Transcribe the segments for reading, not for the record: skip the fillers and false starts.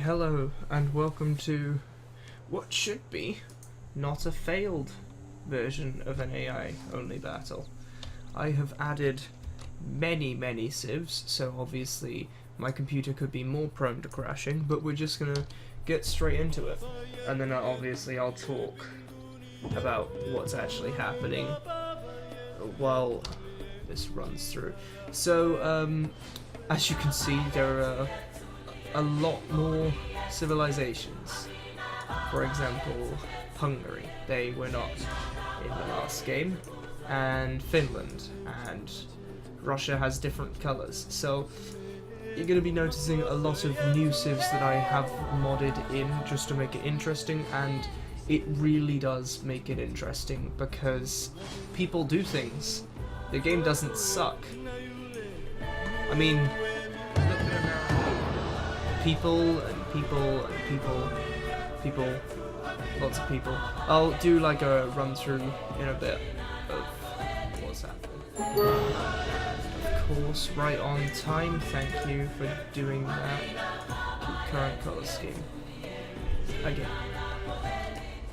Hello and welcome to what should be not a failed version of an AI only battle. I have added many civs, so obviously my computer could be more prone to crashing, but we're just gonna get straight into it, and then obviously I'll talk about what's actually happening while this runs through. So as you can see, there are a lot more civilizations. For example, Hungary, they were not in the last game, and Finland, and Russia has different colours. So you're going to be noticing a lot of new civs that I have modded in just to make it interesting, and it really does make it interesting because people do things. The game doesn't suck. I mean, look at America. People, lots of people. I'll do like a run through in a bit of what's happening. Of course, right on time. Thank you for doing that. Current color scheme. Again.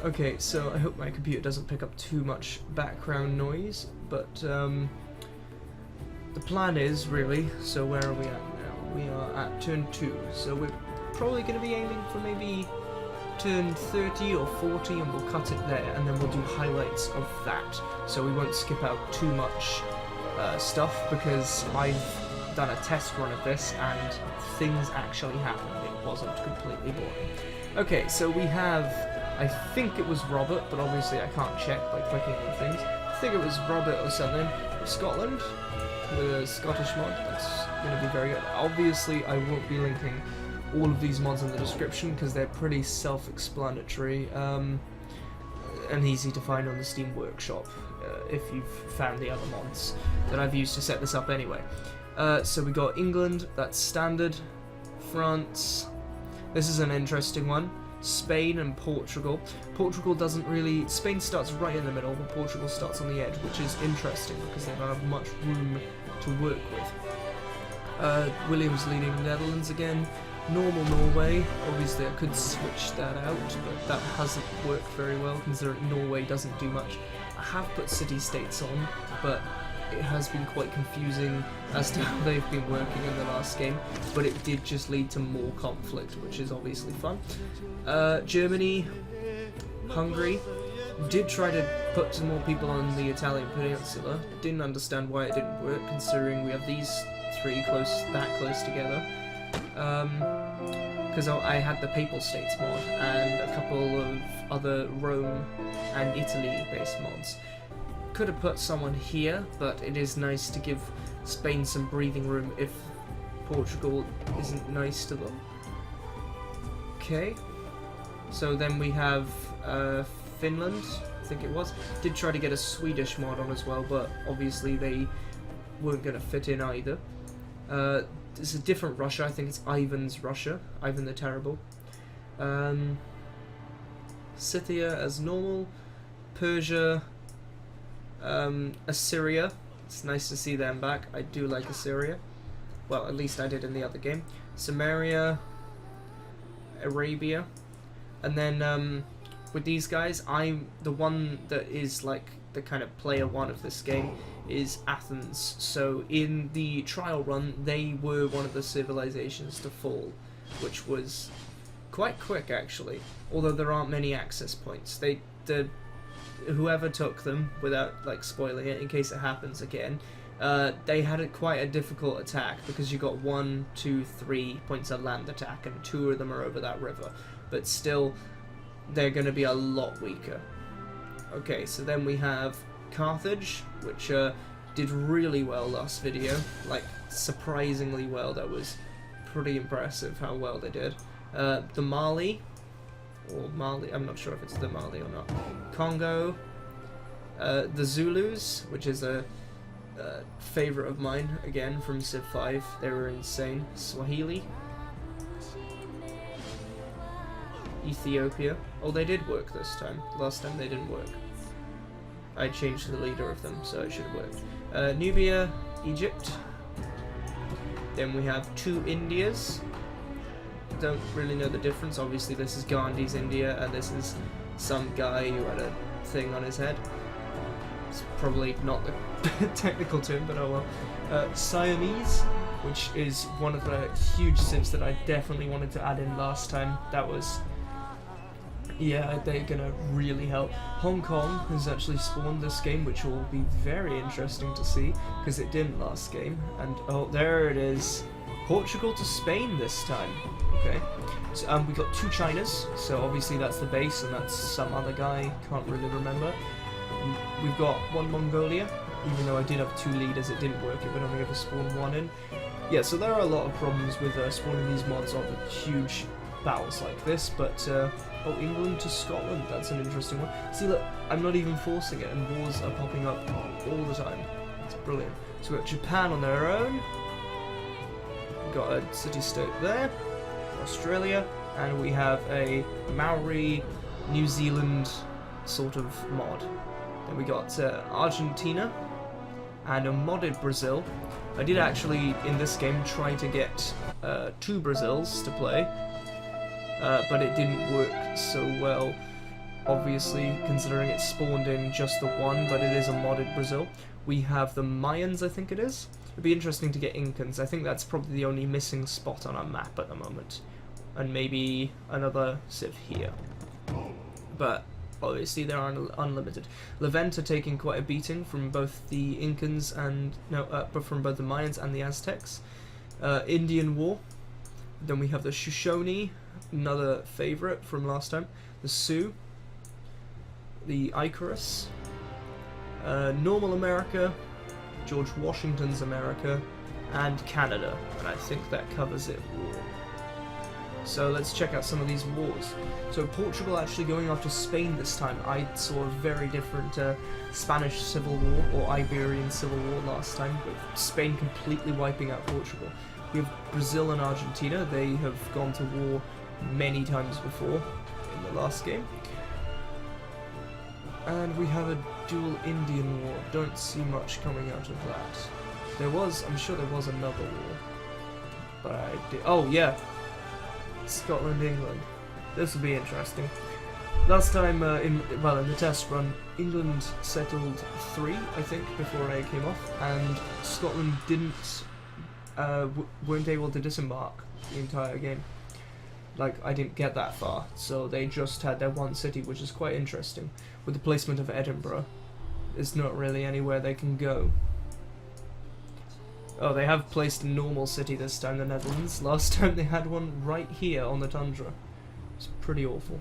Okay, so I hope my computer doesn't pick up too much background noise, but the plan is really, so where are we at now? We are at turn 2, so we're probably going to be aiming for maybe turn 30 or 40, and we'll cut it there, and then we'll do highlights of that, so we won't skip out too much stuff, because I've done a test run of this, and things actually happened. It wasn't completely boring. Okay, so we have, I think it was Robert, but obviously I can't check by clicking on things. I think it was Robert or something, Scotland, with a Scottish mod. That's going to be very good. Obviously, I won't be linking all of these mods in the description because they're pretty self-explanatory and easy to find on the Steam Workshop if you've found the other mods that I've used to set this up anyway. So we got England, that's standard. France, this is an interesting one. Spain and Portugal. Portugal doesn't really... Spain starts right in the middle, but Portugal starts on the edge, which is interesting because they don't have much room to work with. William's leading Netherlands again. Normal Norway. Obviously I could switch that out, but that hasn't worked very well considering Norway doesn't do much. I have put city-states on, but it has been quite confusing as to how they've been working in the last game, but it did just lead to more conflict, which is obviously fun. Germany, Hungary, did try to put some more people on the Italian peninsula. Didn't understand why it didn't work, considering we have these three that close together. Because I had the Papal States mod and a couple of other Rome and Italy based mods. Could have put someone here, but it is nice to give Spain some breathing room if Portugal isn't nice to them. Okay, so then we have Finland, I think it was. Did try to get a Swedish mod on as well, but obviously they weren't going to fit in either. It's a different Russia, I think it's Ivan's Russia, Ivan the Terrible. Scythia as normal, Persia, Assyria, it's nice to see them back. I do like Assyria, well at least I did in the other game. Samaria, Arabia, and then with these guys, I'm the one that is like the kind of player one of this game is Athens. So in the trial run they were one of the civilizations to fall, which was quite quick actually, although there aren't many access points. Whoever took them, without like spoiling it in case it happens again, they had quite a difficult attack because you got 1, 2, 3 points of land attack and 2 of them are over that river, but still they're going to be a lot weaker. Okay, so then we have Carthage, which did really well last video, like surprisingly well. That was pretty impressive how well they did. The Mali, I'm not sure if it's the Mali or not. Congo, the Zulus, which is a favorite of mine, again from Civ 5, they were insane. Swahili, Ethiopia, oh they did work this time, last time they didn't work. I changed the leader of them, so it should have worked. Nubia, Egypt, then we have 2 Indias, don't really know the difference. Obviously this is Gandhi's India and this is some guy who had a thing on his head. It's probably not the technical term, but oh well. Siamese, which is one of the huge civs that I definitely wanted to add in last time. That was, yeah, they're gonna really help. Hong Kong has actually spawned this game, which will be very interesting to see, because it didn't last game. And oh, there it is. Portugal to Spain this time. Okay. So we got 2 Chinas, so obviously that's the base, and that's some other guy, can't really remember. We've got 1 Mongolia, even though I did have 2 leaders, it didn't work, it would only ever spawn 1 in. Yeah, so there are a lot of problems with spawning these mods on the huge battles like this, but oh, England to Scotland, that's an interesting one. See, look, I'm not even forcing it, and wars are popping up all the time. It's brilliant. So we've got Japan on their own, we've got a city-state there, Australia, and we have a Maori, New Zealand sort of mod. Then we got Argentina, and a modded Brazil. I did actually, in this game, try to get 2 Brazils to play, but it didn't work so well, obviously, considering it spawned in just the 1, but it is a modded Brazil. We have the Mayans, I think it is. It'd be interesting to get Incans. I think that's probably the only missing spot on our map at the moment. And maybe another civ here. But obviously they're unlimited. Levant are taking quite a beating from both the Incans and from both the Mayans and the Aztecs. Indian War. Then we have the Shoshone, another favorite from last time. The Sioux, the Icarus, Normal America, George Washington's America, and Canada. And I think that covers it all. So let's check out some of these wars. So Portugal actually going after Spain this time. I saw a very different Spanish Civil War or Iberian Civil War last time, with Spain completely wiping out Portugal. We have Brazil and Argentina. They have gone to war many times before in the last game. And we have a dual Indian War. Don't see much coming out of that. There was, I'm sure there was another war. But I did, oh yeah! Scotland, England. This will be interesting. Last time, in the test run, England settled 3, I think, before I came off, and Scotland weren't able to disembark the entire game. Like, I didn't get that far, so they just had their 1 city, which is quite interesting. With the placement of Edinburgh, there's not really anywhere they can go. Oh, they have placed a normal city this time, the Netherlands. Last time they had one right here on the tundra. It's pretty awful.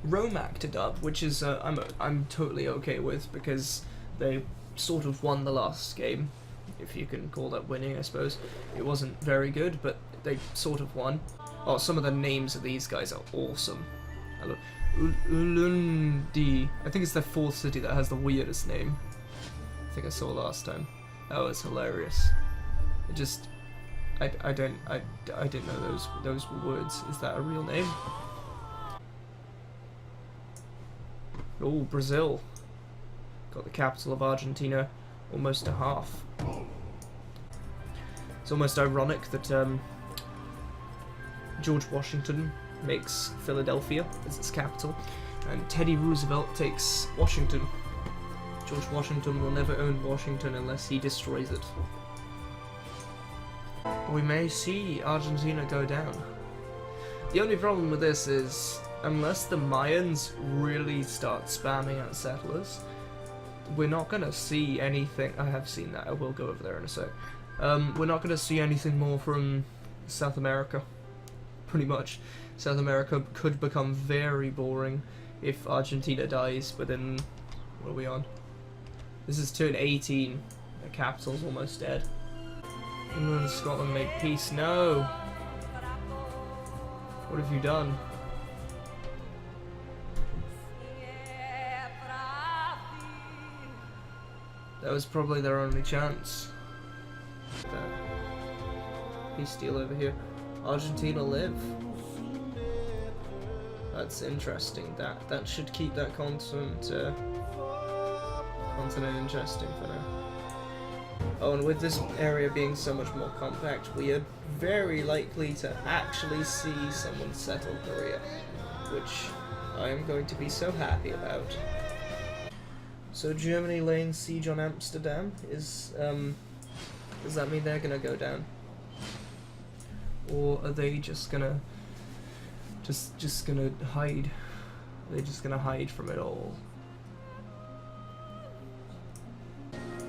Romac to dub, which is I'm totally okay with, because they sort of won the last game, if you can call that winning, I suppose. It wasn't very good, but they sort of won. Oh, some of the names of these guys are awesome. Hello. Ulundi. I think it's the 4th city that has the weirdest name. I think I saw last time. Oh, it's hilarious. It just, I didn't know those were words. Is that a real name? Oh, Brazil. Got the capital of Argentina almost to half. It's almost ironic that George Washington makes Philadelphia as its capital, and Teddy Roosevelt takes Washington. George Washington will never own Washington unless he destroys it. We may see Argentina go down. The only problem with this is, unless the Mayans really start spamming out settlers, we're not going to see anything. I have seen that, I will go over there in a sec. We're not going to see anything more from South America. Pretty much. South America could become very boring if Argentina dies within... what are we on? This is turn 18. The capital's almost dead. England and Scotland make peace. No! What have you done? That was probably their only chance. Peace deal over here. Argentina live. That's interesting. That should keep that continent interesting for now. Oh, and with this area being so much more compact, we are very likely to actually see someone settle Korea, which I am going to be so happy about. So Germany laying siege on Amsterdam does that mean they're gonna go down? Or are they just gonna hide? Are they just gonna hide from it all?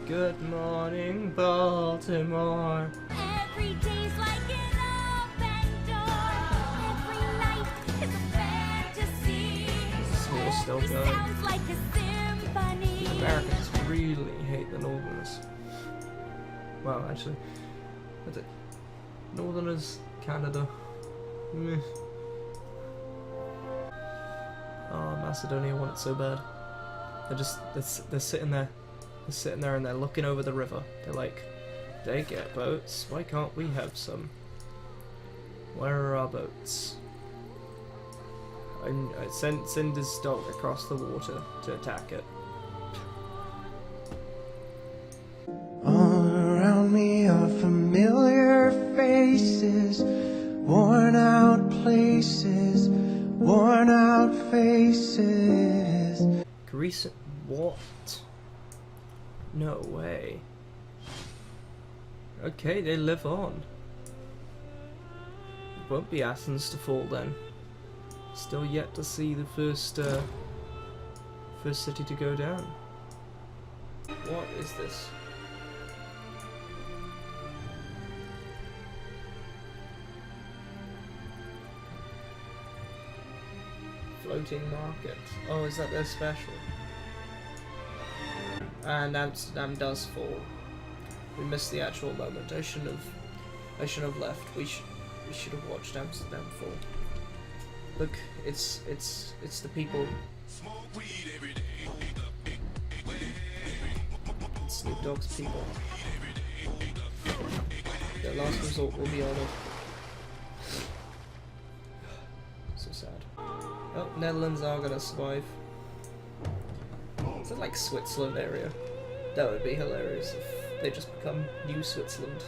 Good morning, Baltimore. Every day's like an open door. Every night is a fantasy. This war's still Every going. sound's like a symphony. Americans really hate the Northerners. Well, actually, what's it? Northerners, Canada. Meh. Oh, Macedonia want it so bad. They're sitting there. They're sitting there and they're looking over the river. They're like, they get boats. Why can't we have some? Where are our boats? And send his dog across the water to attack it. All around me are familiar faces, worn out places, worn out faces. Greece? What? No way. Okay, they live on. It won't be Athens to fall then. Still yet to see the first city to go down. What is this? Floating market. Oh, is that their special? And Amsterdam does fall. We missed the actual moment. I shouldn't have left. We should have watched Amsterdam fall. Look, it's the people. It's Snoop Dogg's people. Their last resort will be honored. So sad. Oh, Netherlands are gonna survive. Is it like Switzerland area? That would be hilarious if they just become New Switzerland.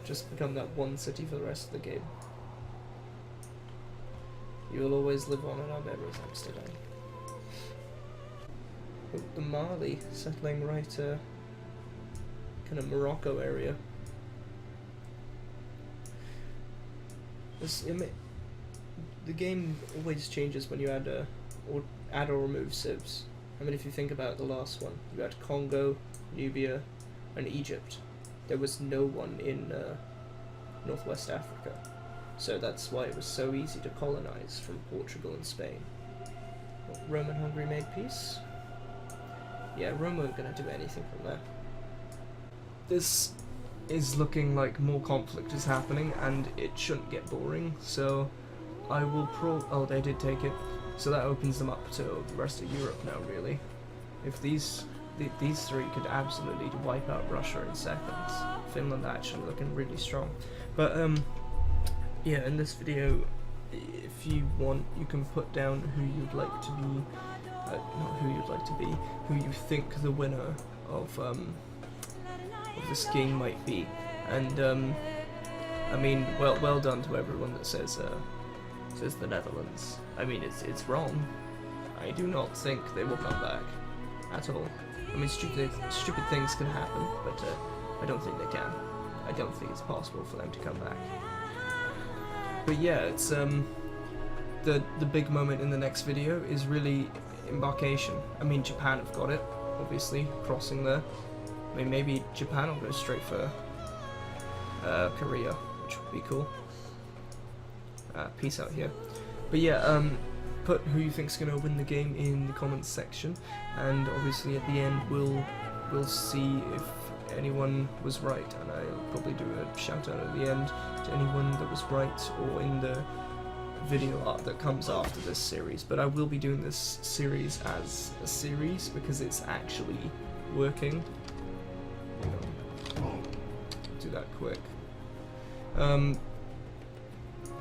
Just become that one city for the rest of the game. You will always live on in our memories, Amsterdam. Oh, the Mali settling right kind of Morocco area. The game always changes when you add or remove civs. I mean, if you think about the last one, you had Congo, Nubia, and Egypt. There was no one in Northwest Africa, so that's why it was so easy to colonize from Portugal and Spain. Well, Rome and Hungary made peace. Yeah, Rome weren't gonna do anything from there. This is looking like more conflict is happening, and it shouldn't get boring. So I will oh, they did take it. So that opens them up to the rest of Europe now, really. If these three could absolutely wipe out Russia in seconds. Finland actually looking really strong. But yeah, in this video, if you want, you can put down who you'd like to be, not who you'd like to be, who you think the winner of this game might be. And I mean, well done to everyone that says the Netherlands. I mean, it's wrong. I do not think they will come back at all. I mean, stupid things can happen, but I don't think they can. I don't think it's possible for them to come back. But yeah, it's the big moment in the next video is really embarkation. I mean, Japan have got it, obviously, crossing there. I mean, maybe Japan will go straight for Korea, which would be cool. Peace out here. But yeah, put who you think's gonna win the game in the comments section, and obviously at the end we'll see if anyone was right, and I'll probably do a shout out at the end to anyone that was right, or in the video art that comes after this series. But I will be doing this series as a series because it's actually working. Do that quick.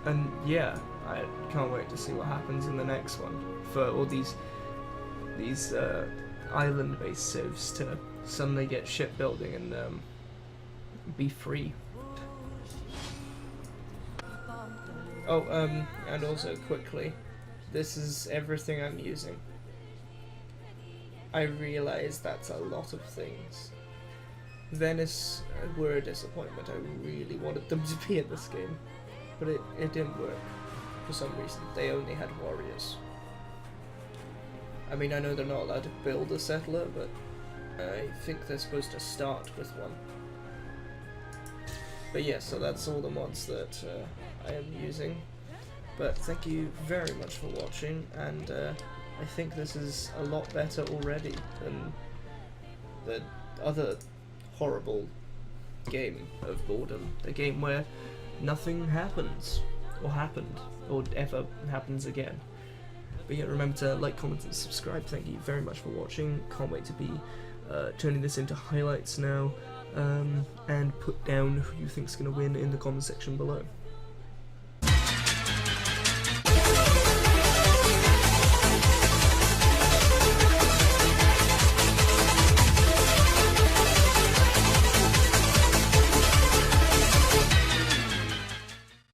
And yeah, I can't wait to see what happens in the next one for all these island-based civs to suddenly get shipbuilding and be free. Oh, and also quickly, this is everything I'm using. I realize that's a lot of things. Venice were a disappointment. I really wanted them to be in this game, but it didn't work for some reason. They only had warriors. I mean, I know they're not allowed to build a settler, but I think they're supposed to start with one. But yeah, so that's all the mods that I am using. But thank you very much for watching, and I think this is a lot better already than the other horrible game of boredom. A game where nothing happens, or happened, or ever happens again. But yeah, remember to like, comment, and subscribe. Thank you very much for watching. Can't wait to be turning this into highlights now, and put down who you think's going to win in the comment section below.